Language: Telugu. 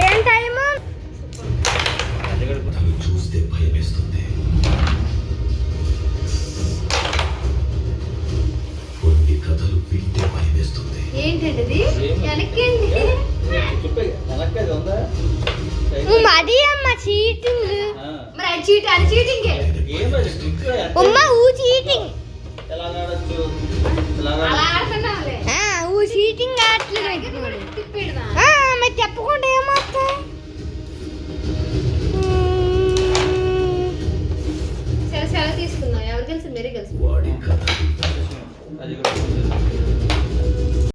ఏం టైము చూస్తే భయం వేస్తుంది. కొన్ని కథలు వింటే భయం వేస్తుంది. ఏంటండి వెనక్కి మరీ అమ్మ చీటింగ్ మరి అది చీట్ అది చీటింగ్ అమ్మ ఊ చీటింగ్ అలా ఆడుతున్నావులే ఊ చీటింగ్ ఆడట్లేదు తిప్పిడుదా మరి చెప్పకుండా ఏమవుతా సరే సెలవు తీసుకుందాం ఎవరు కలిసి మీరే కలిసి వాడి కథ